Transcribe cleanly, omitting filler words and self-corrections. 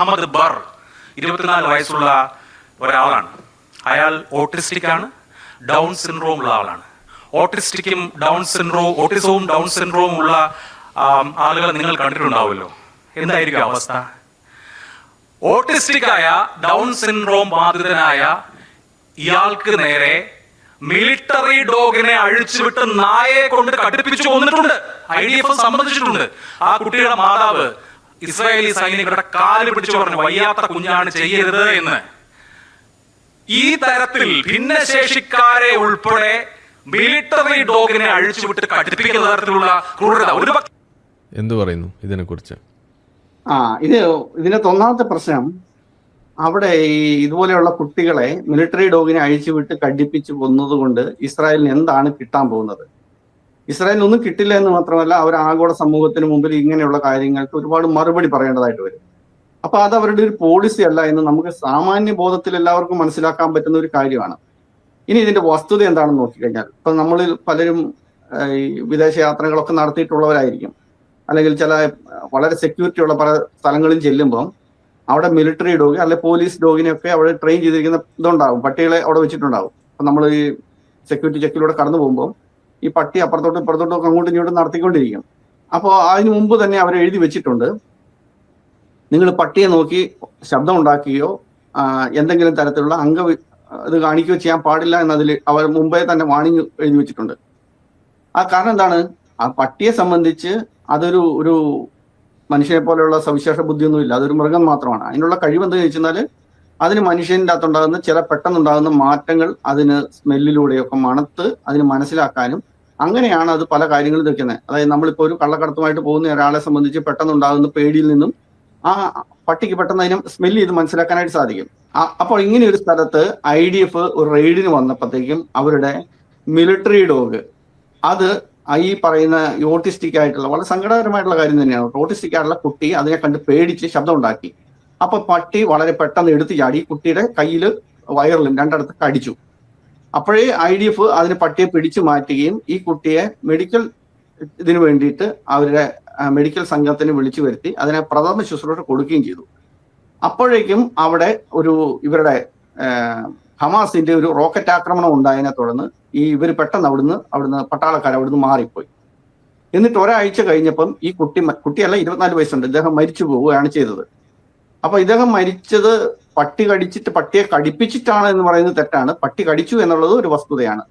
അഹമ്മദ് ബർ 24 വയസ്സുള്ള ഒരാളാണ്. അയാൾ ഓട്ടിസ്റ്റിക് ആണ്, ഡൗൺ സിൻഡ്രോം ഉള്ള ആളാണ്. ഓട്ടിസവും ഡൗൺ സിൻഡ്രോവും ഉള്ള ആളുകളെ നിങ്ങൾ കണ്ടിട്ടുണ്ടാവുമല്ലോ. എന്തായിരിക്കും അവസ്ഥ? ഓട്ടിസ്റ്റിക്കായ ഡൗൺ സിൻഡ്രോം ബാധിതനായ ഇയാൾക്ക് നേരെ മിലിറ്ററി ഡോഗിനെ അഴിച്ചുവിട്ട് നായയെ കൊണ്ട് കടുപ്പിച്ചു കൊന്നിട്ടുണ്ട്. IDF സംബന്ധിച്ചിട്ടുണ്ട്. ആ കുട്ടിയുടെ മാതാവ് ഇസ്രായേലി സൈനികരുടെ കാല് പിടിച്ചു പറഞ്ഞു, വയ്യാത്ത കുഞ്ഞാണ്, ചെയ്യരുത് എന്ന്. ഈ തരത്തിൽ ഭിന്നശേഷിക്കാരെ ഉൾപ്പെടെ മിലിറ്ററി ഡോഗിനെ അഴിച്ചുവിട്ട് കടുപ്പിക്കുന്ന തരത്തിലുള്ള ക്രൂരത എന്തു പറയുന്നു ഇതിനെ കുറിച്ച്? ഇതിനകത്ത് ഒന്നാമത്തെ പ്രശ്നം, അവിടെ ഈ ഇതുപോലെയുള്ള കുട്ടികളെ മിലിറ്ററി ഡോഗിനെ അഴിച്ചുവിട്ട് കടിപ്പിച്ച് കൊന്നത് കൊണ്ട് ഇസ്രായേലിന് എന്താണ് കിട്ടാൻ പോകുന്നത്? ഇസ്രായേലിന് ഒന്നും കിട്ടില്ല എന്ന് മാത്രമല്ല, അവർ ആഗോള സമൂഹത്തിന് മുമ്പിൽ ഇങ്ങനെയുള്ള കാര്യങ്ങൾക്ക് ഒരുപാട് മറുപടി പറയേണ്ടതായിട്ട് വരും. അപ്പൊ അത് അവരുടെ ഒരു പോളിസി അല്ല എന്ന് നമുക്ക് സാമാന്യ ബോധത്തിൽ എല്ലാവർക്കും മനസ്സിലാക്കാൻ പറ്റുന്ന ഒരു കാര്യമാണ്. ഇനി ഇതിന്റെ വസ്തുത എന്താണെന്ന് നോക്കിക്കഴിഞ്ഞാൽ, ഇപ്പൊ നമ്മളിൽ പലരും ഈ വിദേശ യാത്രകളൊക്കെ നടത്തിയിട്ടുള്ളവരായിരിക്കും, അല്ലെങ്കിൽ ചില വളരെ സെക്യൂരിറ്റി ഉള്ള പല സ്ഥലങ്ങളിൽ ചെല്ലുമ്പോൾ അവിടെ മിലിറ്ററി ഡോഗ് അല്ലെ പോലീസ് ഡോഗിനെയൊക്കെ അവിടെ ട്രെയിൻ ചെയ്തിരിക്കുന്ന ഇതുണ്ടാവും, പട്ടികളെ അവിടെ വെച്ചിട്ടുണ്ടാവും. അപ്പൊ നമ്മൾ ഈ സെക്യൂരിറ്റി ചെക്കിലൂടെ കടന്നു പോകുമ്പോൾ ഈ പട്ടി അപ്പുറത്തോട്ടും ഇപ്പുറത്തോട്ടും ഒക്കെ അങ്ങോട്ടും ഇങ്ങോട്ടും നടത്തിക്കൊണ്ടിരിക്കും. അപ്പോൾ അതിന് മുമ്പ് തന്നെ അവർ എഴുതി വെച്ചിട്ടുണ്ട്, നിങ്ങൾ പട്ടിയെ നോക്കി ശബ്ദം ഉണ്ടാക്കുകയോ എന്തെങ്കിലും തരത്തിലുള്ള ഇത് കാണിക്കുകയോ ചെയ്യാൻ പാടില്ല എന്നതിൽ അവർ മുമ്പേ തന്നെ വാണിംഗ് എഴുതി വെച്ചിട്ടുണ്ട്. ആ കാരണം എന്താണ്? ആ പട്ടിയെ സംബന്ധിച്ച് അതൊരു മനുഷ്യനെ പോലെയുള്ള സവിശേഷ ബുദ്ധിയൊന്നും ഇല്ല, അതൊരു മൃഗം മാത്രമാണ്. അതിനുള്ള കഴിവ് എന്താണെന്ന് ചോദിച്ചാൽ അതിന് മനുഷ്യൻ്റെ അകത്തുണ്ടാകുന്ന ചില പെട്ടെന്നുണ്ടാകുന്ന മാറ്റങ്ങൾ അതിന് സ്മെല്ലിലൂടെയൊക്കെ മണത്ത് അതിന് മനസ്സിലാക്കാനും, അങ്ങനെയാണ് അത് പല കാര്യങ്ങളും നിൽക്കുന്നത്. അതായത് നമ്മളിപ്പോൾ ഒരു കള്ളക്കടത്തുമായിട്ട് പോകുന്ന ഒരാളെ സംബന്ധിച്ച് പെട്ടെന്നുണ്ടാകുന്ന പേടിയിൽ നിന്നും ആ പട്ടിക്ക് പെട്ടെന്ന് അതിനെ സ്മെല്ല് ചെയ്ത് മനസ്സിലാക്കാനായിട്ട് സാധിക്കും. അപ്പോൾ ഇങ്ങനെ ഒരു സ്ഥലത്ത് IDF ഒരു റെയ്ഡിന് വന്നപ്പോഴത്തേക്കും അവരുടെ മിലിറ്ററി ഡോഗ് അത് ഈ പറയുന്ന ഓട്ടിസ്റ്റിക് ആയിട്ടുള്ള വളരെ സങ്കടകരമായിട്ടുള്ള കാര്യം തന്നെയാണ്. ഓട്ടിസ്റ്റിക് ആയിട്ടുള്ള കുട്ടി അതിനെ കണ്ട് പേടിച്ച് ശബ്ദം ഉണ്ടാക്കി. അപ്പൊ പട്ടി വളരെ പെട്ടെന്ന് എടുത്തു ചാടി കുട്ടിയുടെ കയ്യിൽ വയറിലും രണ്ടിടത്ത് കടിച്ചു. അപ്പോഴേ IDF അതിന് പട്ടിയെ പിടിച്ചു മാറ്റുകയും ഈ കുട്ടിയെ മെഡിക്കൽ ഇതിനു വേണ്ടിയിട്ട് അവരുടെ മെഡിക്കൽ സംഘത്തിന് വിളിച്ചു വരുത്തി അതിനെ പ്രഥമ ശുശ്രൂഷ കൊടുക്കുകയും ചെയ്തു. അപ്പോഴേക്കും അവിടെ ഇവരുടെ ഹമാസിന്റെ ഒരു റോക്കറ്റ് ആക്രമണം ഉണ്ടായതിനെ തുടർന്ന് ഇവർ പെട്ടെന്ന് അവിടുന്ന് പട്ടാളക്കാർ അവിടുന്ന് മാറിപ്പോയി. എന്നിട്ട് ഒരാഴ്ച കഴിഞ്ഞപ്പം ഈ കുട്ടിയല്ല 24 വയസ്സുണ്ട്, ഇദ്ദേഹം മരിച്ചു പോവുകയാണ് ചെയ്തത്. അപ്പൊ ഇദ്ദേഹം മരിച്ചത് പട്ടിയെ കടിപ്പിച്ചിട്ടാണ് എന്ന് പറയുന്നത് തെറ്റാണ്. പട്ടി കടിച്ചു എന്നുള്ളത് ഒരു വസ്തുതയാണ്.